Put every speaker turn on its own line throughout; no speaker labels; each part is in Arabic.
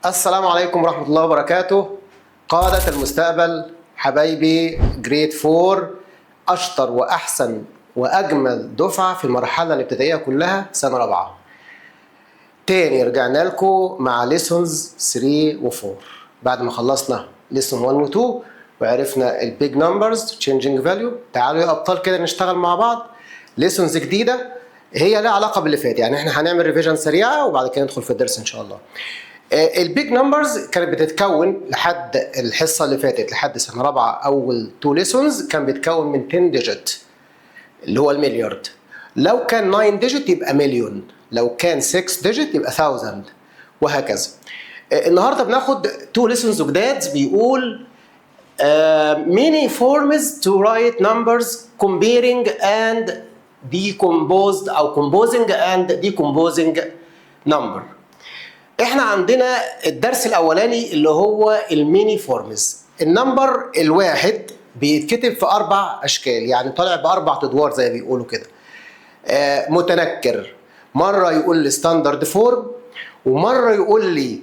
السلام عليكم ورحمة الله وبركاته. قادة المستقبل حبايبي جريد 4، أشطر وأحسن وأجمل دفعة في المرحلة الابتدائية كلها سنة رابعة. تاني رجعنا لكم مع ليسونز 3 و 4 بعد ما خلصنا ليسون 1 و 2 وعرفنا البيج نمبرز تشينجينج فاليو. تعالوا يا أبطال كده نشتغل مع بعض ليسونز جديدة هي لها علاقة باللي فات، يعني احنا هنعمل ريفيجن سريعة وبعد كده ندخل في الدرس إن شاء الله. البيج نمبرز كانت بتتكون لحد الحصه اللي فاتت لحد سنه رابعه اول 2 ليسونز كان بيتكون من 10 ديجيت اللي هو المليارد. لو كان 9 ديجيت يبقى مليون، لو كان 6 ديجيت يبقى 1000 وهكذا. النهارده بناخد 2 ليسونز جداد بيقول many forms to write numbers comparing and decomposed او composing and decomposing number. احنا عندنا الدرس الاولاني اللي هو الميني فورمز. النمبر الواحد بيتكتب في 4 اشكال، يعني طالع ب4 ادوار زي ما بيقولوا كده. متنكر، مره يقول لي ستاندرد فورم، ومره يقول لي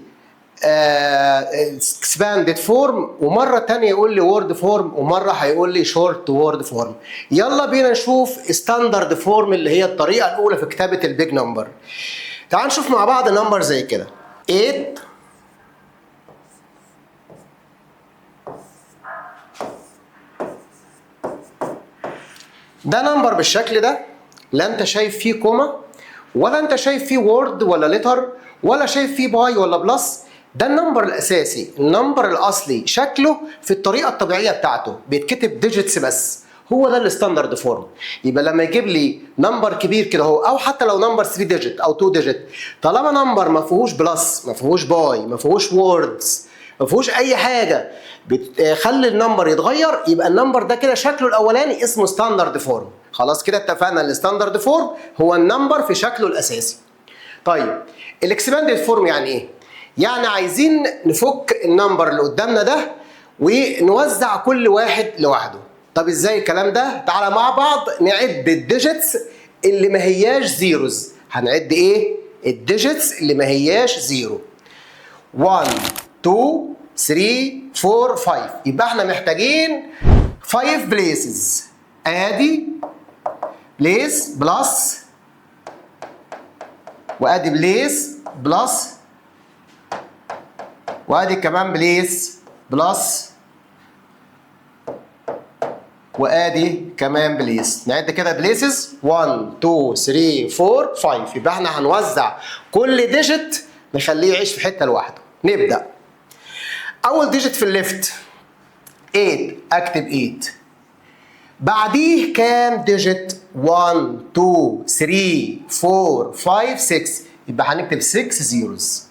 اكسباندد فورم، ومره ثانيه يقول لي وورد فورم، ومره هيقول لي شورت وورد فورم. يلا بينا نشوف ستاندرد فورم اللي هي الطريقه الاولى في كتابه البيج نمبر. تعال نشوف مع بعض نمبر زي كده 8 ده نمبر بالشكل ده، لا انت شايف فيه كوما ولا انت شايف فيه وورد ولا لتر ولا شايف فيه باي ولا بلس. ده النمبر الاساسي، النمبر الاصلي شكله في الطريقه الطبيعيه بتاعته بيتكتب ديجيتس بس، هو ده الستاندرد فورم. يبقى لما يجيب لي نمبر كبير كده اهو، او حتى لو نمبر 3 ديجيت او 2 ديجيت، طالما نمبر ما فيهوش بلس ما فيهوش باي ما فيهوش ووردز ما فيهوش اي حاجه بتخلي النمبر يتغير، يبقى النمبر ده كده شكله الاولاني اسمه ستاندرد فورم. خلاص كده اتفقنا الستاندرد فورم هو النمبر في شكله الاساسي. طيب الاكسباندد فورم يعني ايه؟ يعني عايزين نفك النمبر اللي قدامنا ده ونوزع كل واحد لوحده. طب ازاي الكلام ده؟ تعالى مع بعض نعد الديجيتس اللي ما هياش زيروز. هنعد ايه؟ الديجيتس اللي ما هياش زيرو. 1 2 3 4 5. يبقى احنا محتاجين 5 بليسز. ادي بليس بلس، وادي بليس بلس، وادي كمان بليس بلس، وادي كمان بليس. نعد كده بليسز 1 2 3 4 5. يبقى احنا هنوزع كل ديجيت نخليه يعيش في حته لوحده. نبدا. اول ديجيت في الليفت 8، اكتب 8. بعديه كام ديجيت؟ 1 2 3 4 5 6. يبقى هنكتب 6 زيروز.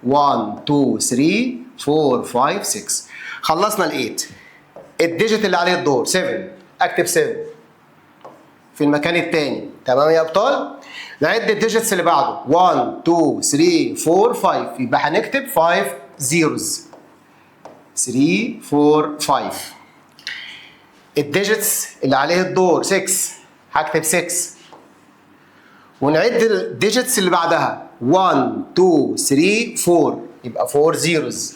1 2 3 4 5 6. خلصنا ال 8. الديجيت اللي عليه الدور 7، اكتب 7 في المكان الثاني. تمام يا ابطال؟ نعد الديجيتس اللي بعده 1 2 3 4 5. يبقى هنكتب 5 زيروز. 3 4 5. الديجيتس اللي عليه الدور 6، هكتب 6. ونعد الديجيتس اللي بعدها 1 2 3 4. يبقى 4 زيروز.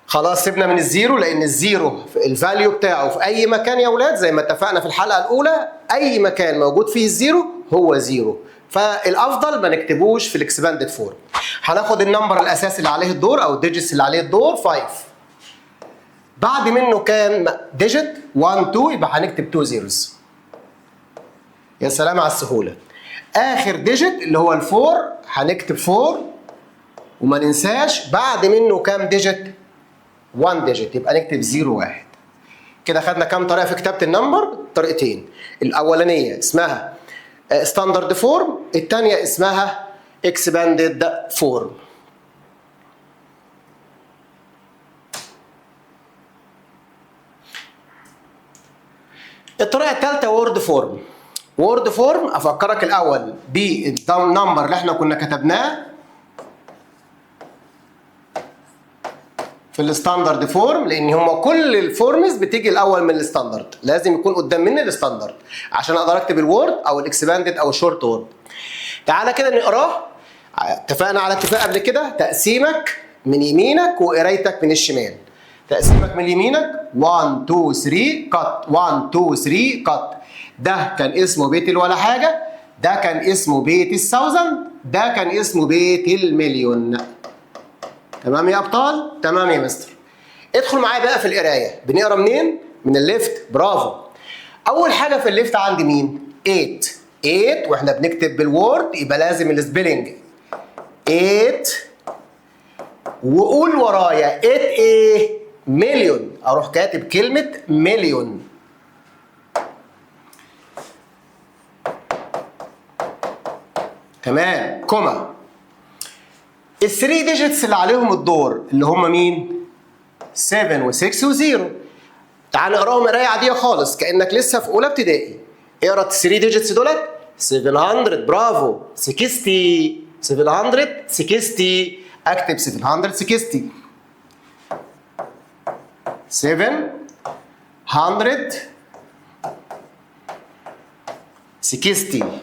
خلاص سيبنا من الزيرو، لان الزيرو الفاليو بتاعه في اي مكان يا اولاد زي ما اتفقنا في الحلقه الاولى، اي مكان موجود فيه الزيرو هو زيرو، فالافضل ما نكتبوش في الاكسباندد فورم. هناخد النمبر الاساسي اللي عليه الدور او الديجيتس اللي عليه الدور 5. بعد منه كام ديجيت؟ 1 2. يبقى هنكتب 2 زيروز. يا سلام على السهوله. اخر ديجيت اللي هو ال4 هنكتب 4، وما ننساش بعد منه كام ديجيت؟ 1 ديجيت. يبقى نكتب 0 1. كده خدنا كام طريقه في كتابه النمبر؟ طريقتين. الاولانيه اسمها ستاندرد فورم، الثانيه اسمها اكسباندد فورم. الطريقه الثالثه وورد فورم. وورد فورم افكرك الاول بالنمبر اللي احنا كنا كتبناه في الستاندرد فورم، لان هم كل الفورمز بتيجي الاول من الستاندرد، لازم يكون قدام مني الستاندرد عشان اقدر اكتب الوورد او الاكسباندد او الشورت وورد. تعالى كده نقراه اتفقنا على اتفاق قبل كده، تقسيمك من يمينك وقرايتك من الشمال. تقسيمك من يمينك 1 2 3 كات، 1 2 3 كات. ده كان اسمه بيت الولا حاجه، ده كان اسمه بيت الثاوزند، ده كان اسمه بيت المليون. تمام يا ابطال؟ تمام يا مستر. ادخل معايا بقى في القرايه. بنقرا منين؟ من الليفت. برافو. اول حاجه في الليفت عندي مين؟ 8. 8 واحنا بنكتب بالوورد يبقى لازم السبيلنج 8. وقول ورايا 8 ايه؟ مليون. اروح كاتب كلمه مليون. تمام. كوما. الثري ديجيتس اللي عليهم الدور اللي هم مين؟ 7 و6 و0. تعال نقراهم قرايه عاديه خالص كانك لسه في اولى ابتدائي. اقرا الثري ديجيتس دولت. 700. برافو. 60. 760. اكتب 760. 760.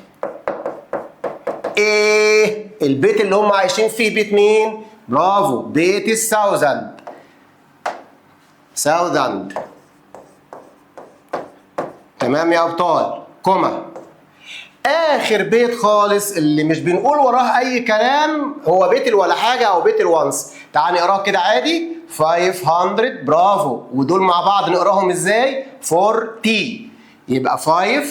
ايه البيت اللي هم عايشين فيه؟ بيت مين؟ برافو، بيت الثاوزند. ثاوزند. تمام يا ابطال. كوما. اخر بيت خالص اللي مش بنقول وراه اي كلام هو بيت الولا حاجه او بيت الوانس. تعال نقراه كده عادي. 500. برافو. ودول مع بعض نقراهم ازاي؟ 40. يبقى 500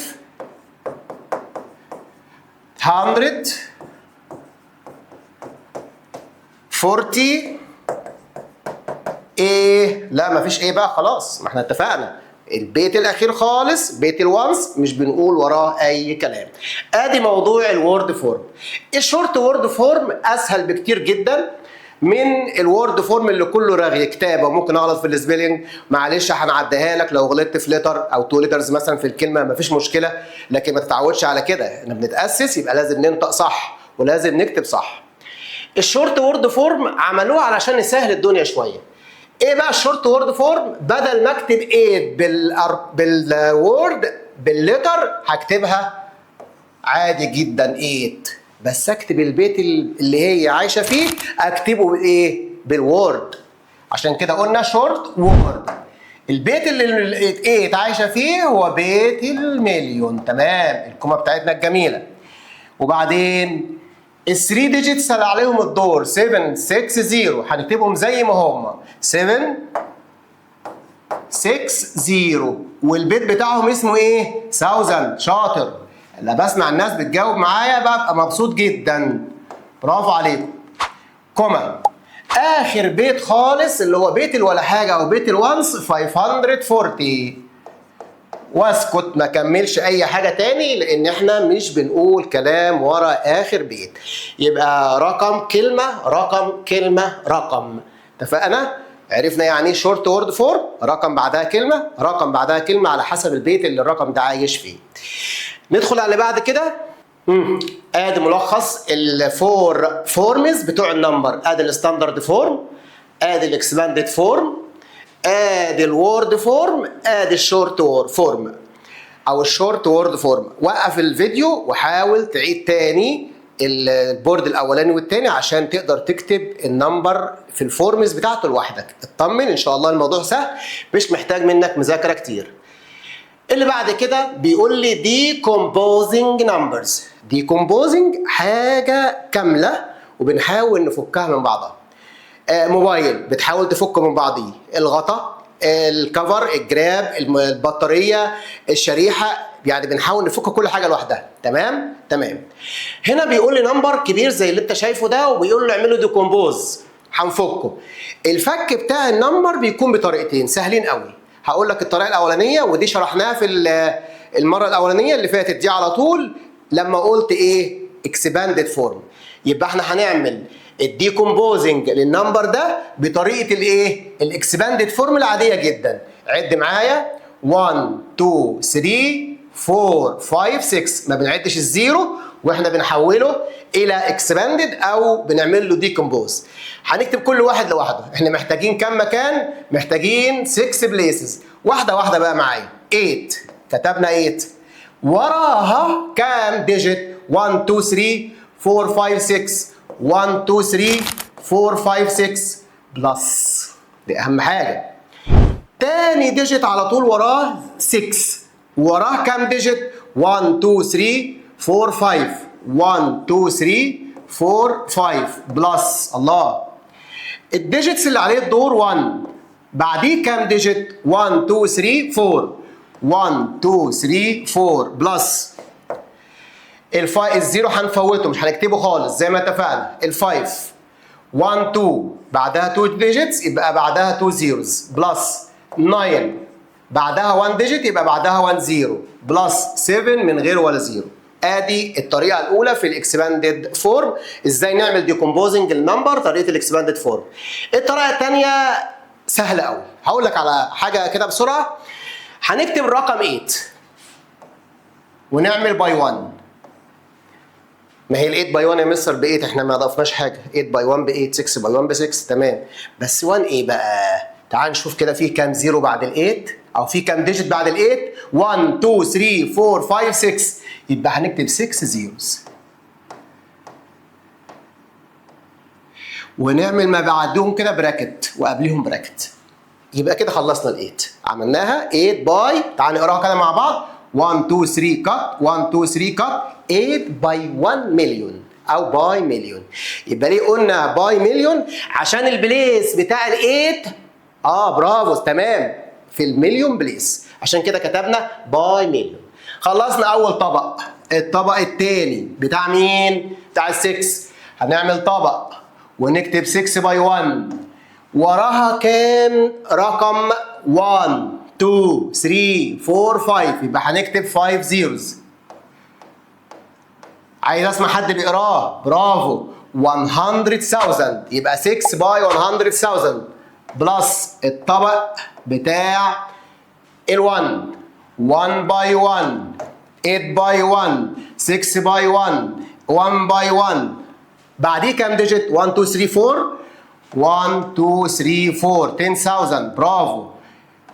40. ايه؟ لا مفيش ايه بقى، خلاص ما احنا اتفقنا. البيت الاخير خالص بيت الوانس مش بنقول وراه اي كلام. ادي موضوع الوورد فورم. الشورت وورد فورم اسهل بكتير جدا من الوورد فورم اللي كله رغي كتابه وممكن اغلط في السبيلنج. معلش هنعديها لك لو غلطت في لتر او تو لترز مثلا في الكلمه مفيش مشكله، لكن ما تتعودش على كده. احنا بنتاسس يبقى لازم ننطق صح ولازم نكتب صح. الشورت وورد فورم عملوه علشان يسهل الدنيا شويه. ايه بقى الشورت وورد فورم؟ بدل ما اكتب 8 بالوورد باللتر هكتبها عادي جدا 8، بس اكتب البيت اللي هي عايشه فيه اكتبه بايه؟ بالوورد. عشان كده قلنا شورت وورد. البيت اللي 8 عايشه فيه هو بيت المليون. تمام. الكومه بتاعتنا الجميله. وبعدين الثري ديجيتس اللي عليهم الدور 7 6 0 هنكتبهم زي ما هم 7 6 0. والبيت بتاعهم اسمه ايه؟ 1000. شاطر. لما بسمع الناس بتجاوب معايا ببقى مبسوط جدا. برافو عليكم. كوما. اخر بيت خالص اللي هو بيت الولا حاجه او بيت الوانس 540. واسكت ما كملش اي حاجه تاني لان احنا مش بنقول كلام ورا اخر بيت. يبقى رقم كلمه رقم كلمه رقم. اتفقنا؟ عرفنا يعني ايه شورت وورد فورم؟ رقم بعدها كلمه رقم بعدها كلمه على حسب البيت اللي الرقم ده عايش فيه. ندخل على اللي بعد كده. ادي ملخص الفور فورمز بتوع النمبر. ادي الستاندرد فورم، ادي الاكسباندد فورم، ادي الوورد فورم، ادي الشورت وورد فورم او الشورت وورد فورم. وقف الفيديو وحاول تعيد تاني البورد الاولاني والتاني عشان تقدر تكتب النمبر في الفورمز بتاعته لوحدك. اطمن ان شاء الله الموضوع سهل مش محتاج منك مذاكره كتير. اللي بعد كده بيقول لي decomposing numbers. decomposing حاجه كامله وبنحاول نفكها من بعضها. موبايل بتحاول تفكه من بعضيه، الغطا، الكفر، الجراب، البطاريه، الشريحه، يعني بنحاول نفك كل حاجه لوحدها. تمام؟ تمام. هنا بيقول لي نمبر كبير زي اللي انت شايفه ده وبيقول له اعمله ديكومبوز. هنفكه. الفك بتاع النمبر بيكون بطريقتين سهلين قوي. هقول لك الطريقه الاولانيه ودي شرحناها في المره الاولانيه اللي فاتت دي على طول لما قلت ايه؟ اكسباندد فورم. يبقى احنا هنعمل الديكومبوزنج للنمبر ده بطريقه الايه؟ الاكسباندد فورم العاديه جدا. عد معايا 1 2 3 4 5 6. ما بنعدش الزيرو واحنا بنحوله الى اكسباندد او بنعمل له ديكومبوز. هنكتب كل واحد لوحده. احنا محتاجين كام مكان؟ محتاجين 6 بليسز. واحده واحده بقى معايا. 8 كتبنا 8 وراها كام ديجيت؟ 1 2 3 4 5 6. 1 2 3 4 5 6 بلس. دي اهم حاجه. تاني ديجيت على طول وراه 6. وراه كام ديجيت؟ 1 2 3 4 5. 1 2 3 4 5 بلس. الله. الديجيتس اللي عليه الدور 1. بعديه كام ديجيت؟ 1 2 3 4. 1 2 3 4 بلس. الزيرو هنفوته مش هنكتبه خالص زي ما اتفقنا. ال5 1 2 بعدها 2 ديجيتس يبقى بعدها 2 زيروز بلس 9 بعدها 1 ديجيت يبقى بعدها 1 زيرو بلس 7 من غير ولا زيرو. ادي الطريقه الاولى في الاكسباندد فورم. ازاي نعمل ديكومبوزنج النمبر؟ طريقه الاكسباندد فورم. الطريقه الثانيه سهله قوي. هقول لك على حاجه كده بسرعه. هنكتب الرقم 8 ونعمل باي 1. ما هي ال 8 باي 1 يا مستر ب 8 احنا ما ضفناش حاجه. 8 باي 1 ب 8، 6 باي 1 ب 6 تمام. بس 1 ايه بقى؟ تعال نشوف كده في كام زيرو بعد ال 8 او في كام ديجيت بعد ال 8. 1 2 3 4 5 6 يبقى هنكتب 6 زيروز. ونعمل ما بعدهم كده براكت وقبلهم براكت. يبقى كده خلصنا ال 8. عملناها 8 باي، تعال نقراها كده مع بعض. 1 2 3 كات 1 2 3 كات 8 باي 1 مليون او باي مليون. يبقى ليه قلنا باي مليون؟ عشان البليس بتاع ال 8 برافو تمام في المليون بليس، عشان كده كتبنا باي مليون. خلصنا اول طبق. الطبق الثاني بتاع مين؟ بتاع ال 6. هنعمل طبق ونكتب 6 باي 1 وراها كام رقم؟ 1 2 3 4 5 يبقى هنكتب 5 زيروز. عايز اسمع حد بيقراه. برافو. 100,000 يبقى 6 باي 100,000 بلس الطبق بتاع ال1 1 باي 1 8 باي 1 6 باي 1 1 باي 1. بعديه كام ديجيت؟ 1 2 3 4 1 2 3 4 10,000 برافو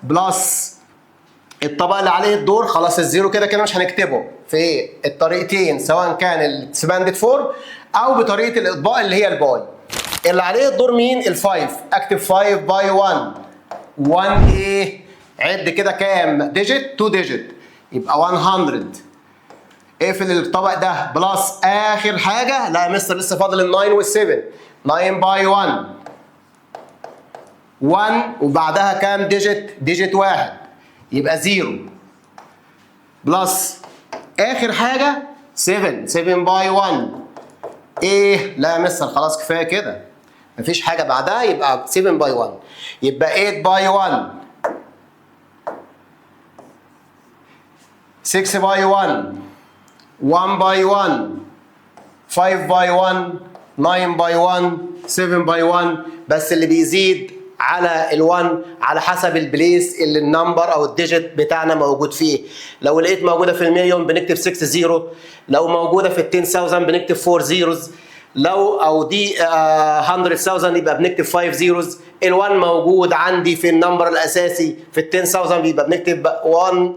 بلس الطبق اللي عليه الدور. خلاص الزيرو كده كده مش هنكتبه في الطريقتين، سواء كان الاكسباندد فورم او بطريقه الاطباق اللي هي الباي. اللي عليه الدور مين؟ ال5. اكتب 5 باي 1. 1 ايه؟ عد كده كام ديجيت؟ 2 ديجيت يبقى 100. اقفل الطبق ده بلس اخر حاجه. لا يا مستر لسه فاضل ال9 وال7. 9 باي 1 1 وبعدها كام ديجيت؟ ديجيت 1 يبقى 0 بلس اخر حاجه 7 7 باي 1 ايه؟ لا يا مستر خلاص كفايه كده مفيش حاجه بعدها يبقى 7 باي 1 يبقى 8 باي 1 6 باي 1 1 باي 1 5 باي 1 9 باي 1 7 باي 1. بس اللي بيزيد على ال1 على حسب البليس اللي النمبر او الديجيت بتاعنا موجود فيه. لو لقيت موجوده في المليون بنكتب 6 زيرو، لو موجوده في ال 10,000 بنكتب 4 زيروز، لو او دي 100,000 يبقى بنكتب 5 زيروز. ال1 موجود عندي في النمبر الاساسي في ال 10,000 يبقى بنكتب 1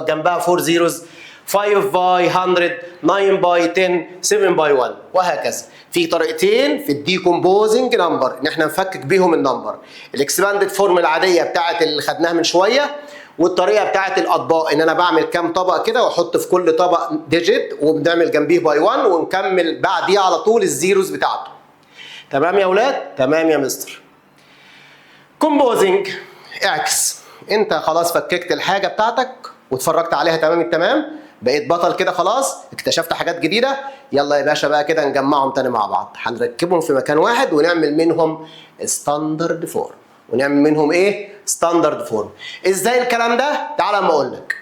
جنبها 4 زيروز. 5 باي 100 9 باي 10 7 باي 1 وهكذا. في طريقتين في الديكومبوزنج نمبر ان احنا نفكك بيهم النمبر. الاكسباندد فورم العاديه بتاعت اللي خدناها من شويه، والطريقه بتاعت الاطباق ان انا بعمل كام طبق كده واحط في كل طبق ديجيت وبنعمل جنبيه باي 1 ونكمل بعديه على طول الزيروز بتاعته. تمام يا اولاد؟ تمام يا مستر. كومبوزنج اعكس. انت خلاص فككت الحاجه بتاعتك واتفرجت عليها تمام التمام، بقيت بطل كده خلاص، اكتشفت حاجات جديده. يلا يا باشا بقى كده نجمعهم تاني مع بعض. هنركبهم في مكان واحد ونعمل منهم ستاندرد فورم. ونعمل منهم ايه؟ ستاندرد فورم. ازاي الكلام ده؟ تعال اما اقول لك.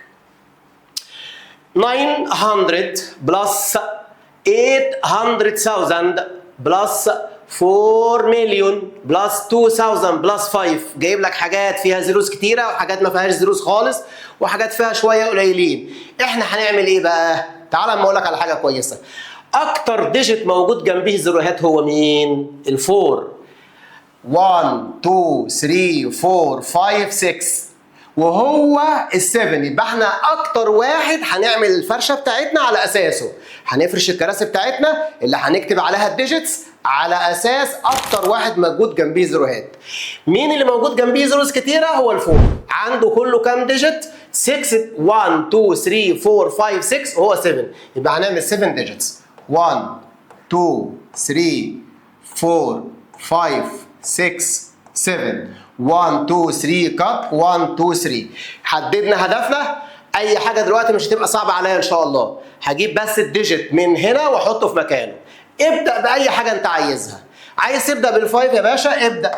900 بلس 800,000 بلس 4 مليون بلس 2000 بلس 5. جايب لك حاجات فيها زيروز كتيره وحاجات ما فيهاش زيروز خالص وحاجات فيها شويه قليلين. احنا هنعمل ايه بقى؟ تعال اما اقول لك على حاجه كويسه. اكتر ديجيت موجود جنبيه زيروهات هو مين؟ ال4. 1 2 3 4 5 6. وهو ال7. يبقى احنا اكتر واحد هنعمل الفرشه بتاعتنا على اساسه. هنفرش الكراسي بتاعتنا اللي هنكتب عليها الديجيتس على اساس اكتر واحد موجود جنبيه زيروهات. مين اللي موجود جنبيه زيروز كتيره؟ هو ال4. عنده كله كام ديجيت؟ 6. 1 2 3 4 5 6 وهو 7. يبقى هنعمل 7 ديجيتس. 1 2 3 4 5 6 7. 1 2 3 كات. 1 2 3. حددنا هدفنا. اي حاجه دلوقتي مش هتبقى صعبه عليا ان شاء الله. هجيب بس الديجيت من هنا واحطه في مكانه. ابدا باي حاجه انت عايزها. عايز تبدا بال5 يا باشا ابدا.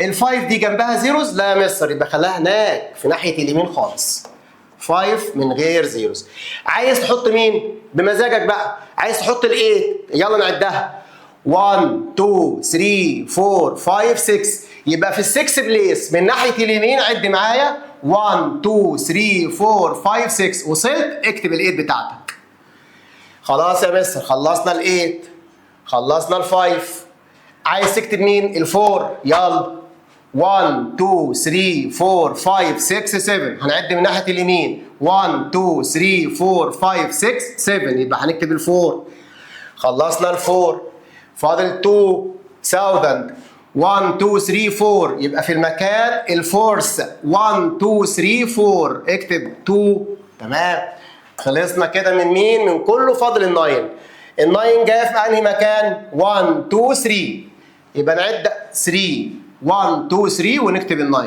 ال5 دي جنبها زيروز؟ لا يا مستر، يبقى خليها هناك في ناحيه اليمين خالص. 5 من غير زيروز. عايز تحط مين؟ بمزاجك بقى. عايز تحط ال8؟ يلا نعدها. 1 2 3 4 5 6. يبقى في ال6 بليس من ناحيه اليمين عد معايا. 1 2 3 4 5 6. وصلت؟ اكتب ال8 بتاعتك. خلاص يا مستر خلصنا ال8. خلصنا ال5. عايز تكتب مين؟ ال4. يلا 1 2 3 4 5 6 7. هنعد من ناحيه اليمين. 1 2 3 4 5 6 7. يبقى هنكتب ال4. خلصنا ال4. فاضل 2000. 1 2 3 4. يبقى في المكان الفورس 1 2 3 4. اكتب 2. تمام. خلصنا كده من مين؟ من كله. فاضل ال9. ال9 جايه في انهي مكان؟ 1 2 3. يبقى نعد 3 1 2 3 ونكتب ال9.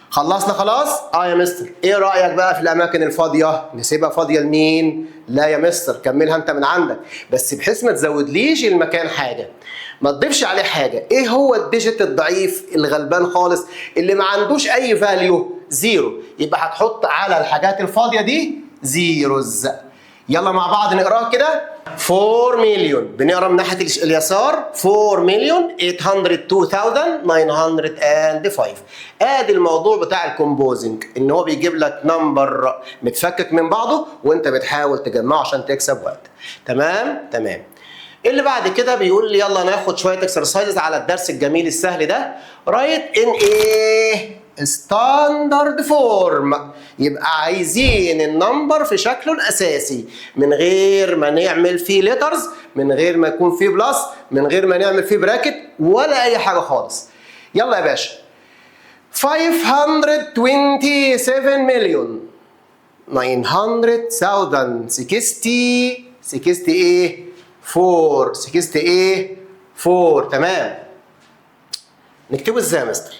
خلصنا خلاص؟ يا مستر. ايه رايك بقى في الاماكن الفاضيه؟ نسيبها فاضيه لمين؟ لا يا مستر كملها انت من عندك، بس بحيث ما تزودليش المكان حاجه. ما تضيفش عليه حاجه. ايه هو الديجيت الضعيف الغلبان خالص اللي ما عندوش اي فاليو؟ زيرو. يبقى هتحط على الحاجات الفاضيه دي زيروز. يلا مع بعض نقراها كده. 4 مليون. بنقرا من ناحيه اليسار. 4 مليون 802,905. ادي الموضوع بتاع الكومبوزنج، ان هو بيجيب لك نمبر متفكك من بعضه وانت بتحاول تجمعه عشان تكسب وقت. تمام؟ تمام. اللي بعد كده بيقول لي يلا ناخد شويه اكسرسايزز على الدرس الجميل السهل ده. رايت ان ايه؟ ستاندرد فورم. يبقى عايزين النمبر في شكله الاساسي من غير ما نعمل فيه ليترز، من غير ما يكون فيه بلس، من غير ما نعمل فيه براكت ولا اي حاجه خالص. يلا يا باشا. 527 مليون 900,000. 60 ايه؟ 4. 60 ايه؟ 4. تمام. نكتبه ازاي يا مستر؟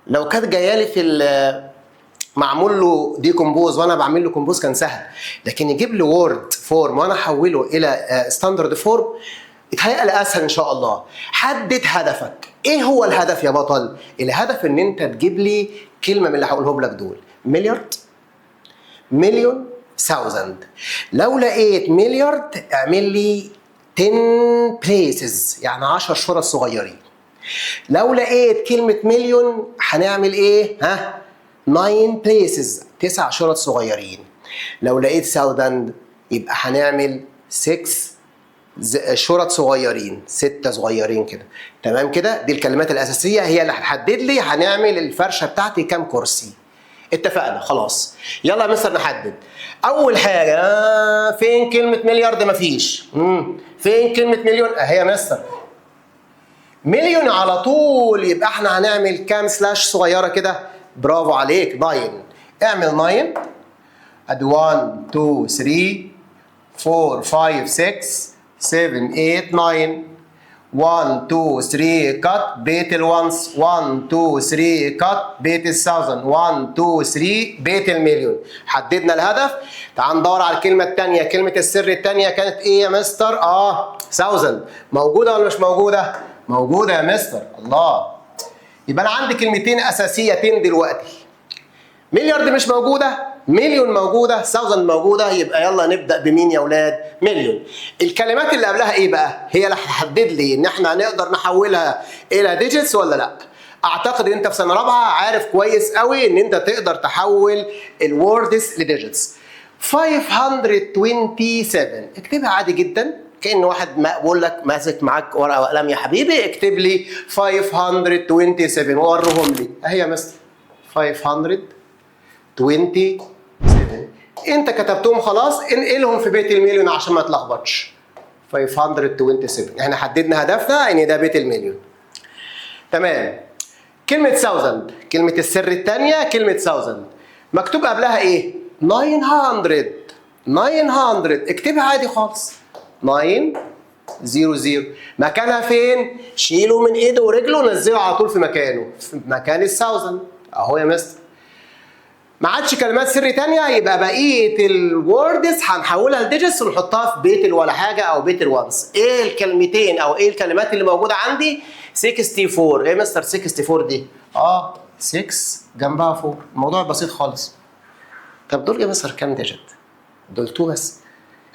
لو كانت جايه لي في معمول له دي كومبوز وانا بعمل له كومبوز كان سهل، لكن يجيب لي وورد فورم وانا احوله الى ستاندرد فورم اتهيأ لي اسهل ان شاء الله. حدد هدفك. ايه هو الهدف يا بطل؟ الهدف ان انت تجيب لي كلمه من اللي هقولهم لك دول. مليارد، مليون، 1000. لو لقيت مليارد اعمل لي 10 بليسز، يعني 10 شرط صغيرين. لو لقيت كلمة مليون هنعمل ايه؟ 9 بليسز، 9 شرط صغيرين. لو لقيت 1000 يبقى هنعمل 6 شرط صغيرين، 6 صغيرين كده. تمام كده؟ دي الكلمات الأساسية هي اللي هتحدد لي هنعمل الفرشة بتاعتي كام كرسي. اتفقنا خلاص. يلا يا مستر نحدد. أول حاجة فين كلمة مليارد؟ مفيش. فين كلمة مليون؟ أهي يا مستر. مليون على طول. يبقى احنا هنعمل كام سلاش صغيره كده؟ برافو عليك. 9. اعمل 9. ادي 1 2 3 4 5 6 7 8 9. 1 2 3 كات بيت الونس. 1 2 3 كات بيت ال1000. 1 2 3 بيت المليون. حددنا الهدف. تعال ندور على الكلمه الثانيه. كلمه السر الثانيه كانت ايه يا مستر؟ 1000. موجوده ولا مش موجوده؟ موجودة يا مستر. الله. يبقى أنا عندي كلمتين أساسيتين دلوقتي. مليارد مش موجودة، مليون موجودة، 1000 موجودة. يبقى يلا نبدأ بمين يا ولاد؟ مليون. الكلمات اللي قبلها إيه بقى؟ هي اللي هتحدد لي إن إحنا هنقدر نحولها إلى ديجيتس ولا لأ. أعتقد إن أنت في سنة رابعة عارف كويس قوي إن أنت تقدر تحول الوردز لديجيتس. 527 اكتبها عادي جدا. كأن واحد ما بقول لك ماسك معاك ورقه وقلم يا حبيبي اكتب لي 527 ووريهم لي. اهي يا مستر 527. 27. انت كتبتهم خلاص، انقلهم في بيت المليون عشان ما تلخبطش. 527. احنا حددنا هدفنا ان ده بيت المليون. تمام. كلمة 1000 كلمة السر الثانية كلمة 1000 مكتوب قبلها ايه؟ 900. 900 اكتبها عادي خالص. 900 مكانها فين؟ شيله من ايده ورجله ونزله على طول في مكانه، في مكان ال 1000 اهو يا مستر. ما عادش كلمات سر تانية، يبقى بقية الوردز هنحولها لديجيتس ونحطها في بيت الولا حاجة أو بيت الوانس. إيه الكلمتين أو إيه الكلمات اللي موجودة عندي؟ 64. إيه مستر 64 دي؟ 6 جنبها 4. الموضوع بسيط خالص. طب دول يا مستر كام ديجيت؟ دول 2 بس.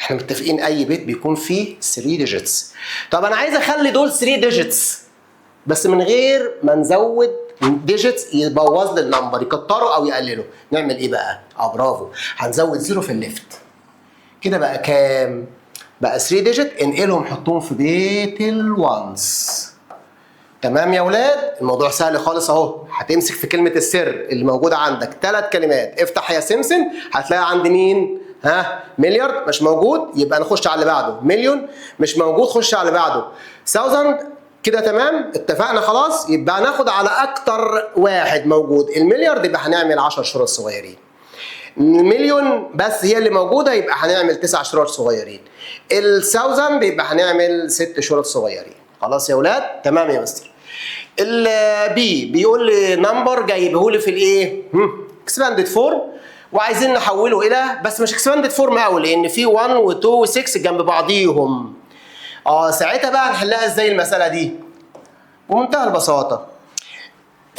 إحنا متفقين أي بيت بيكون فيه 3 ديجيتس. طب أنا عايز أخلي دول 3 ديجيتس بس من غير ما نزود ديجيتس يبوظ لي النمبر، يكتروا او يقللوا. نعمل ايه بقى؟ برافو، هنزود 0 في الليفت. كده بقى كام؟ بقى 3 ديجيت، انقلهم حطهم في بيت الوانس. تمام يا ولاد؟ الموضوع سهل خالص اهو. هتمسك في كلمه السر اللي موجوده عندك 3 كلمات، افتح يا سمسم هتلاقي عندي مين؟ مليارد مش موجود، يبقى نخش على اللي بعده. مليون مش موجود، خش على اللي بعده. 1000 كده تمام، اتفقنا خلاص. يبقى هناخد على اكتر واحد موجود. المليارد يبقى هنعمل 10 شروط صغيرين. المليون بس هي اللي موجوده يبقى هنعمل 9 شروط صغيرين. ال1000 يبقى هنعمل 6 شروط صغيرين. خلاص يا ولاد؟ تمام يا مستر. البي بيقول لي نمبر جايبه لي في الايه؟ اكسباندد فورم، وعايزين نحوله الى، بس مش اكسباندد فورم قوي لان في 1 و2 و6 جنب بعضيهم. ساعتها بقى هنحلها ازاي المساله دي؟ بمنتهى البساطه.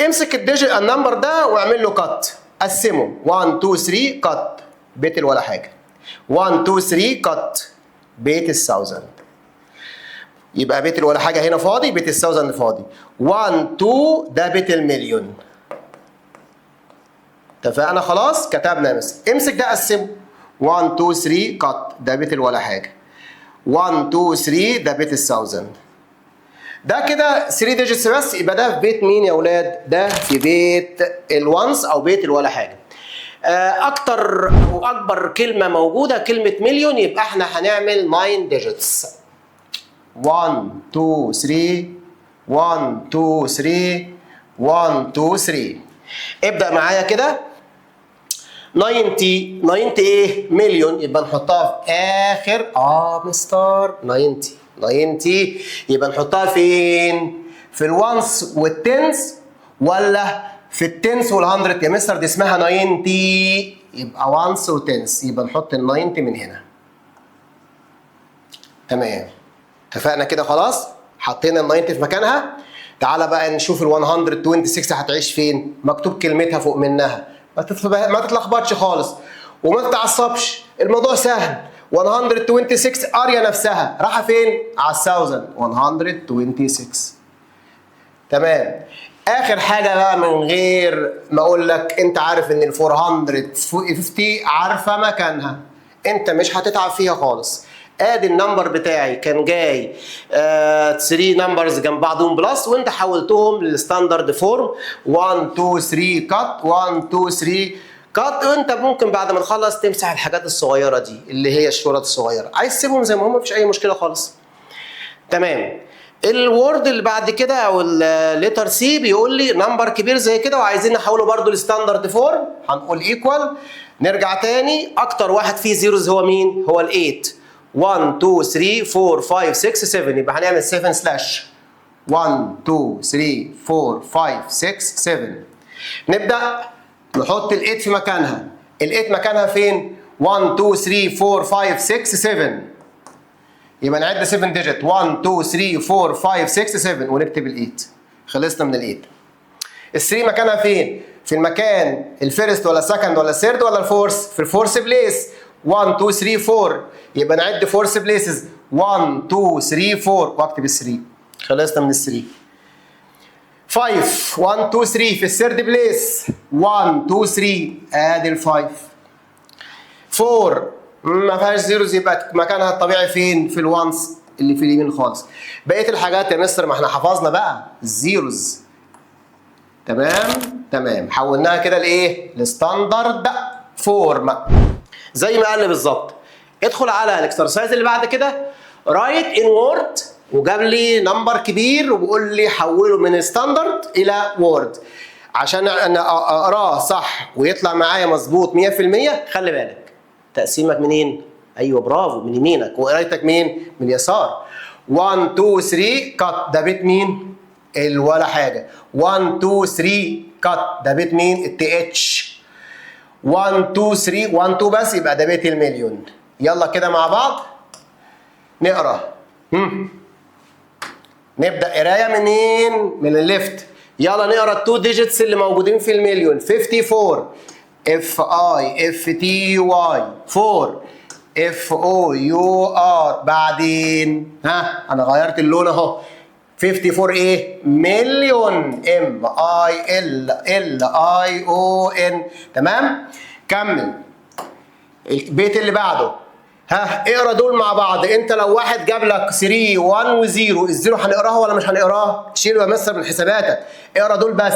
امسك الديجيت النمبر ده واعمل له كات، قسمه 1 2 3 كات بيت ولا حاجه، 1 2 3 كات بيت ال1000. يبقى بيت ولا حاجه هنا فاضي، بيت ال1000 فاضي. 1 2 ده بيت المليون. اتفقنا خلاص؟ كتبنا يا مستر. امسك ده قسمه 1 2 3 كات ده بيت ولا حاجه، 1 2 3 ده بيت ال1000. ده كده 3 ديجيتس بس، يبقى ده في بيت مين يا اولاد؟ ده في بيت الوانس او بيت الولا حاجه. اكتر واكبر كلمه موجوده كلمه مليون، يبقى احنا هنعمل 9 ديجيتس. 1 2 3 1 2 3 1 2 3. ابدا معايا كده. 90 90 ايه؟ مليون، يبقى نحطها في اخر مستر 90 يبقى نحطها فين؟ في الوانس والتنس ولا في التنس والهندرد؟ يا مستر دي اسمها 90، يبقى وانس وتنس، يبقى نحط ال 90 من هنا. تمام، اتفقنا كده خلاص؟ حطينا ال 90 في مكانها. تعالى بقى نشوف ال 126 هتعيش فين؟ مكتوب كلمتها فوق منها. ما تتلخبطش خالص وما تتعصبش، الموضوع سهل. 126 اريا نفسها رايحه فين؟ على 1000. 126. تمام. اخر حاجه بقى من غير ما اقول لك، انت عارف ان ال 450 عارفه مكانها، انت مش هتتعب فيها خالص. ادي النمبر بتاعي كان جاي 3 نمبرز جنب بعضهم بلس، وانت حولتهم للستاندرد فورم 1 2 3 كات 1 2 3 كات. وانت ممكن بعد ما تخلص تمسح الحاجات الصغيره دي اللي هي الشرط الصغيره، عايز تسيبهم زي ما هم مفيش اي مشكله خالص. تمام. الورد اللي بعد كده او الليتر سي بيقول لي نمبر كبير زي كده وعايزين نحوله برده لستاندرد فورم، هنقول ايكوال. نرجع تاني، اكتر واحد فيه زيروز هو مين؟ هو ال8. 1 2 3 4 5 6 7، يبقى هنعمل 7 سلاش 1 2 3 4 5 6 7. نبدا نحط ال8 في مكانها. ال8 مكانها فين؟ 1 2 3 4 5 6 7. يبقى نعد 7 ديجيت 1 2 3 4 5 6 7 ونكتب ال8. خلصنا من ال8. ال3 مكانها فين؟ في المكان الفيرست ولا السكند ولا الثيرد ولا الفورث؟ في الفورث بليس. 1 2 3 4، يبقى نعد فورث بليسز 1 2 3 4 واكتب ال3. خلصنا من ال3. 5 1 2 3 في الثيرد بليس 1 2 3 ادي ال5. 4 ما فيهاش زيروز، يبقى مكانها الطبيعي فين؟ في الوانس اللي في اليمين خالص. بقيه الحاجات يا مستر ما احنا حفظنا بقى الزيروز. تمام؟ تمام، حولناها كده لايه؟ لستاندرد فورم زي ما قال لي بالظبط. ادخل على الاكسرسايز اللي بعد كده، رايت ان وورد، وجاب لي نمبر كبير وبيقول لي حوله من ستاندرد الى وورد. عشان انا اقراه صح ويطلع معايا مظبوط 100%، خلي بالك تقسيمك منين؟ ايوه برافو، من يمينك، وقرايتك مين؟ من اليسار. 1 2 3 كات، ده بيت مين؟ ولا حاجه. 1 2 3 كات، ده بيت مين؟ التي اتش. 1 2 3 1 2 بس، يبقى ده بيت المليون. يلا كده مع بعض نقرا. نبدا قرايه منين؟ من الليفت. يلا نقرا التو ديجيتس اللي موجودين في المليون. 54 اف اي اف تي واي 4 اف او يو ار. بعدين انا غيرت اللون اهو. 54 ايه؟ مليون، ام اي ال ال اي او ان. تمام؟ كمل البيت اللي بعده. اقرا دول مع بعض. انت لو واحد جاب لك 3 1 و0، الزيرو هنقراها ولا مش هنقراها؟ شيله يا مستر من حساباتك. اقرا دول بس.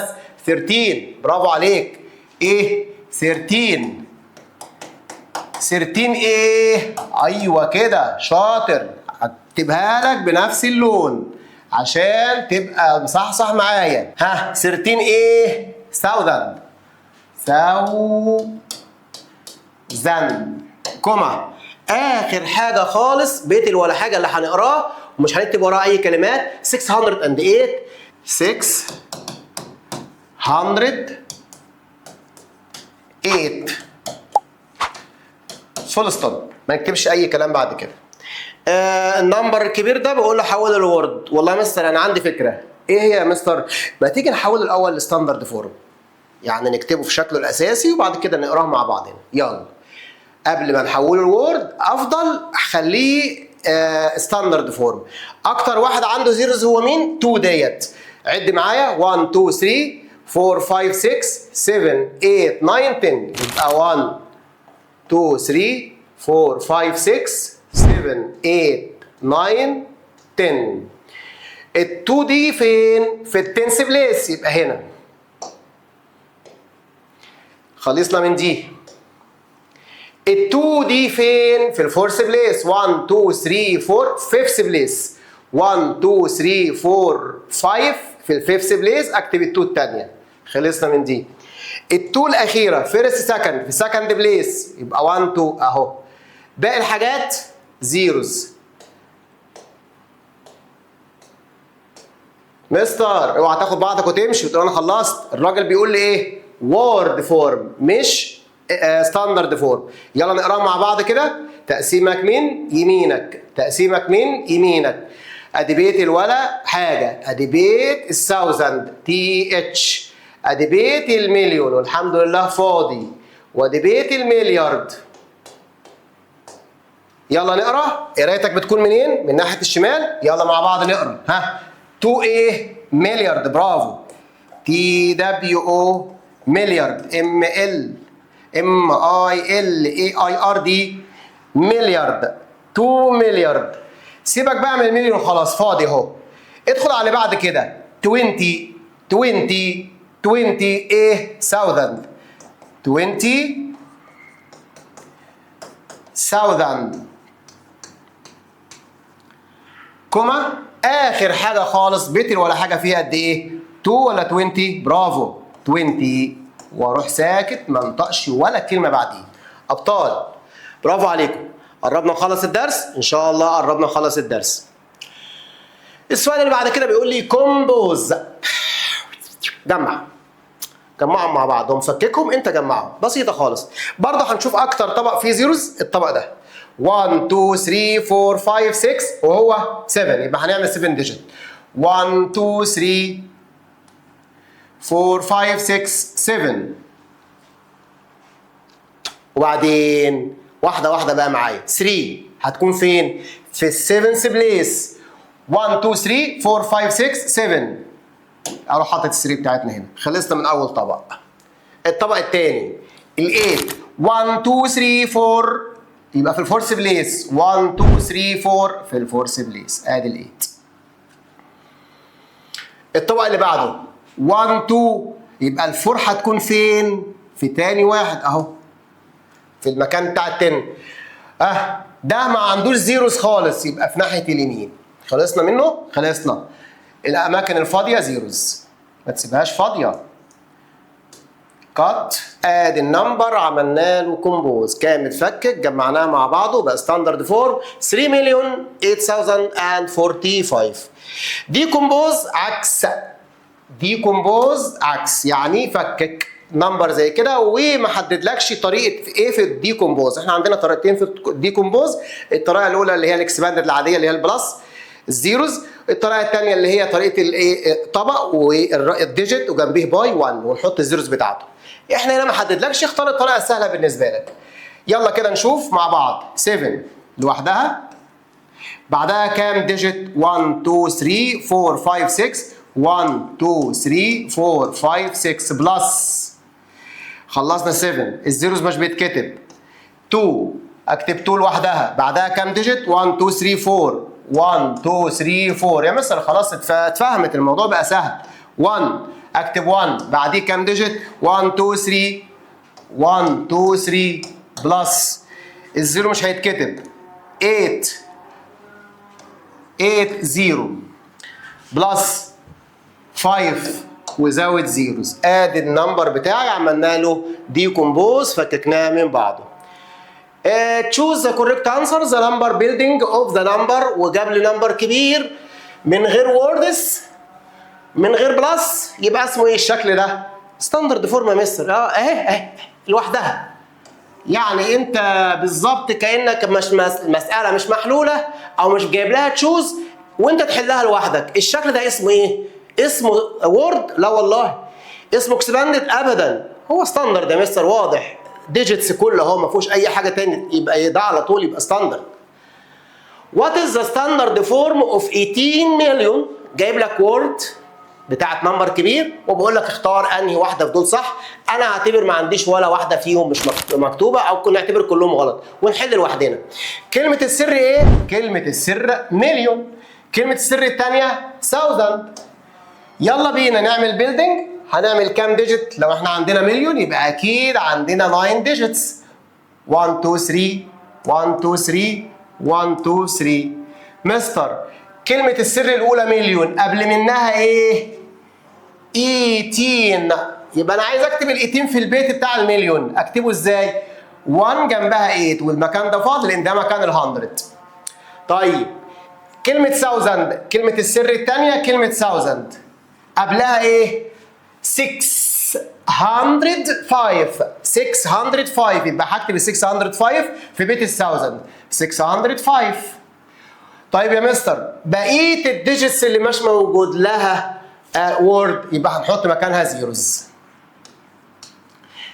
13، برافو عليك. ايه؟ 13 ايه؟ ايوه كده، شاطر. هكتبها لك بنفس اللون عشان تبقى مصحصح معايا. 13 ايه؟ ثاوزند. كوما. اخر حاجه خالص بيت ولا حاجه اللي هنقراه ومش هنكتب وراه اي كلمات. 608 فول ستوب، ما نكتبش اي كلام بعد كده. النمبر الكبير ده بقول له حول الوورد. والله يا مستر انا عندي فكره. ايه هي يا مستر؟ ما تيجي نحول الاول لستاندرد فورم، يعني نكتبه في شكله الاساسي وبعد كده نقراه مع بعضنا. يلا قبل ما نحوله الوورد افضل اخليه ستاندرد فورم. اكتر واحد عنده زيروز هو مين؟ 2 ديت. عد معايا. 1 2 3 4 5 6 7 8 9 10. يبقى 1 2 3 4 5 6 7 8 9 10. ال2 دي فين؟ في التنس بليس، يبقى هنا. خلصنا من دي. ال2 دي فين؟ في الفورث بليس. 1 2 3 4 فيفث بليس. 1 2 3 4 5 في الفيفث بليس، اكتب ال2 الثانيه. خلصنا من دي. ال2 الاخيره فيرست سكند في سكند بليس، يبقى 1 2 اهو. باقي الحاجات زيروز. مستر اوعى تاخد بعضك وتمشي وتقول انا خلصت. الراجل بيقول لي ايه؟ وورد فورم مش ستاندرد فورم. يلا نقراه مع بعض كده. تقسيمك من يمينك، تقسيمك من يمينك. ادي بيت الولا حاجه، ادي بيت الثاوزند تي اتش، ادي بيت المليون والحمد لله فاضي، وادي بيت المليارد. يلا نقرا. قرايتك بتكون منين؟ من ناحيه الشمال. يلا مع بعض نقرا. 2 ايه؟ مليارد، برافو. تي دبليو او مليارد. ام ال ام اي ال اي اي ار دي مليارد. 2 مليارد. سيبك بقى من المليون خلاص، فاضي اهو. ادخل على اللي بعد كده. 20 ايه؟ ثاوزند. 20,000 كوما. اخر حاجه خالص بيت ولا حاجه فيها قد ايه؟ 2 ولا 20؟ برافو 20. واروح ساكت ما انطقش ولا كلمه بعديه. ابطال برافو عليكم. قربنا نخلص الدرس ان شاء الله، قربنا نخلص الدرس. السؤال اللي بعد كده بيقول لي كومبوز. جمعهم مع بعض ومفككهم انت جمعهم، بسيطه خالص. برضه هنشوف اكتر طبق فيه زيروز الطبق ده. 1 2 3 4 5 6 وهو 7، يبقى هنعمل 7 ديجيت. 1 2 3 4 5 6 7. وبعدين واحده واحده بقى معايا. 3 هتكون فين؟ في السيفنث بليس. 1 2 3 4 5 6 7. اروح حاطط ال3 بتاعتنا هنا. خلصنا من اول طبق. الطبق الثاني ال8. 1 2 3 4 يبقى في الفورث بليس. 1 2 3 4 في الفورث بليس. ادي ال8. الطبق اللي بعده 1 2 يبقى الفور هتكون فين؟ في تاني واحد اهو، في المكان بتاع التن. ده ما عندوش زيروز خالص، يبقى في ناحيه اليمين. خلصنا منه؟ خلصنا. الاماكن الفاضيه زيروز، ما تسيبهاش فاضيه. كات، اد النمبر، عملنا له كومبوز، كان متفكك جمعناه مع بعضه بقى ستاندرد فورم 3,008,045. دي كومبوز عكس، دي كومبوز عكس، يعني فكك نمبر زي كده وما حددلكش طريقه ايه في الدي كومبوز. احنا عندنا طريقتين في الدي كومبوز، الطريقه الاولى اللي هي الاكسباندد العاديه اللي هي البلس الزيروز، الطريقه الثانيه اللي هي طريقه الايه طبق والديجيت وجنبيه باي 1 ونحط الزيروز بتاعته. احنا هنا ما حددلكش، اختار الطريقه السهله بالنسبه لك. يلا كده نشوف مع بعض. 7 لوحدها، بعدها كام ديجيت؟ 1 2 3 4 5 6 1 2 3 4 5 6 بلس. خلصنا 7. الزيروز مش بيتكتب. 2 اكتب 2 لوحدها، بعدها كام ديجيت؟ 1 2 3 4 1 2 3 4. يا مستر خلاص اتفهمت، الموضوع بقى سهل. 1 اكتب 1، بعديه كام ديجيت؟ 1 2 3 1 2 3 بلس. الزيرو مش هيتكتب. 8 8 0 بلس 5 وزود زيروز. ادي النمبر بتاعي، عملنا له دي كومبوز، فككناه من بعضه. choose the correct answer the number building of the number، وجاب لي نمبر كبير من غير ووردز من غير بلس، يبقى اسمه ايه الشكل ده؟ ستاندرد فورم يا مستر. اهي لوحدها. يعني انت بالظبط كانك مش مساله مش محلوله او مش جايب لها تشوز وانت تحلها لوحدك. الشكل ده اسمه ايه؟ اسمه وورد؟ لا والله. اسمه اكسباندد؟ ابدا. هو ستاندرد يا مستر، واضح ديجيتس كله اهو، ما فيهوش اي حاجه تاني، يبقى ده على طول يبقى ستاندرد. What is the standard form of 18 مليون؟ جايب لك وورد بتاعت نمبر كبير وبقول لك اختار انهي واحده في دول صح. انا هعتبر ما عنديش ولا واحده فيهم مش مكتوبه، او كنا نعتبر كلهم غلط ونحل لوحدنا. كلمه السر ايه؟ كلمه السر مليون. كلمه السر الثانيه 1000. يلا بينا نعمل بيلدينج. هنعمل كام ديجيت؟ لو احنا عندنا مليون يبقى اكيد عندنا 9 ديجيتس. 1 2 3 1 2 3 1 2 3. مستر كلمة السر الأولى مليون، قبل منها إيه؟ 18. يبقى أنا عايز أكتب ال 18 في البيت بتاع المليون، أكتبه إزاي؟ 1 جنبها 8 والمكان ده فاضي لأن ده مكان ال 100. طيب كلمة 1000، كلمة السر الثانية كلمة 1000 قبلها إيه؟ 605. 605 يبقى هكتب ال 605 في بيت ال 1000. 605. طيب يا مستر بقيه الديجيتس اللي مش موجود لها وورد يبقى هنحط مكانها زيروز.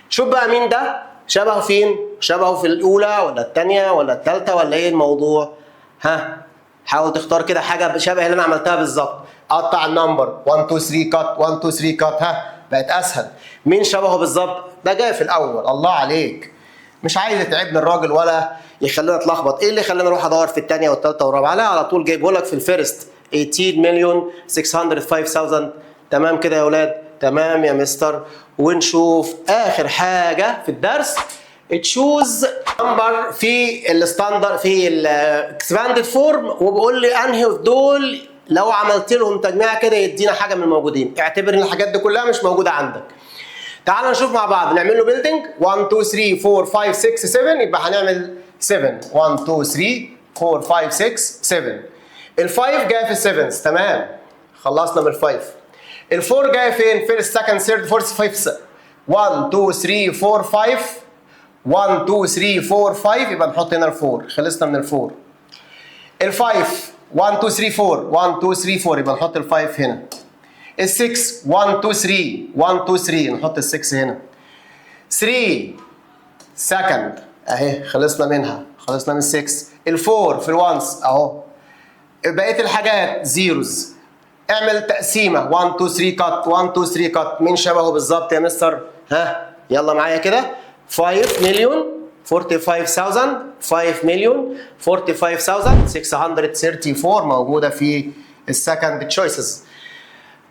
شوف بقى مين ده؟ شبهه فين؟ شبهه في الاولى ولا الثانيه ولا الثالثه ولا ايه الموضوع؟ حاول تختار كده حاجه شبه اللي انا عملتها بالظبط. قطع النمبر 1 2 3 كات 1 2 3 كات. بقت اسهل. مين شبهه بالظبط؟ ده جاي في الاول. الله عليك، مش عايز يتعبني الراجل ولا يخلينا نتلخبط. ايه اللي خلاني اروح ادور في الثانيه والثالثه والرابعه؟ لا على طول جايبه لك في الفيرست 18,605,000. تمام كده يا اولاد؟ تمام يا مستر. ونشوف اخر حاجه في الدرس، تشوز نمبر في الستاندرد في الاكسباندد فورم، وبقول لي انهي في دول لو عملت لهم تجميع كده يدينا حاجه من الموجودين. اعتبر ان الحاجات دي كلها مش موجوده عندك. تعال نشوف مع بعض، نعمل له بيلدينج. 1 2 3 4 5 6 7 يبقى هنعمل 7. 1 2 3 4 5 6 7. ال5 جايه في ال7. تمام، خلصنا من ال5. ال4 جايه فين؟ فيرست سكند ثيرد فورث فيفث. 1 2 3 4 5. 1 2 3 4 5 يبقى نحط هنا ال4. خلصنا من ال4. ال5 1 2 3 4 1 2 3 4 يبقى نحط ال5 هنا. ال6 1 2 3 1 2 3 نحط ال6 هنا. 3 سكند اهي خلصنا منها، خلصنا من 6. ال4 في الوانس اهو. بقيه الحاجات زيروز. اعمل تقسيمه 1 2 3 كات 1 2 3 كات. مين شبهه بالظبط يا مستر؟ يلا معايا كده. 5 مليون 45,000. 5 مليون 45,634 موجوده في السكند تشويسز.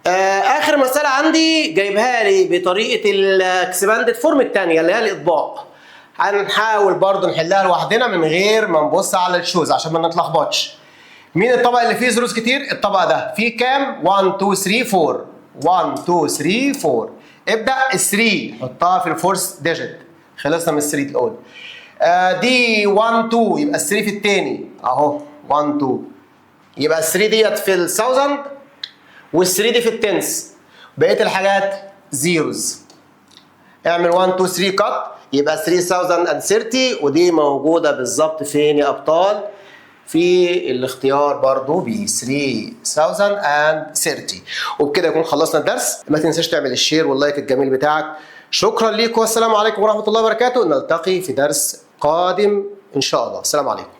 اخر مسألة عندي جايبها لي بطريقة الاكسباندد فورم الثانية اللي هي الإطباق. هنحاول برضو نحلها لوحدنا من غير ما نبص على الشوز عشان ما نتلخبطش. مين الطبق اللي فيه زروز كتير؟ الطبق ده فيه كام؟ 1 2 3 4. 1 2 3 4. ابدأ ال 3 حطها في الفورس ديجيت. خلصنا من ال 3 الأول. دي 1 2 يبقى ال 3 في الثاني أهو 1 2. يبقى ال 3 ديت في ال 1000 وال 3 دي في التنس. بقية الحاجات زيروز. اعمل 1 2 3 كات يبقى 3030 ودي موجودة بالظبط فين يا أبطال؟ في الاختيار برضو ب 3030. وبكده يكون خلصنا الدرس. ما تنساش تعمل الشير واللايك الجميل بتاعك. شكرا ليكم والسلام عليكم ورحمة الله وبركاته. نلتقي في درس قادم إن شاء الله. السلام عليكم.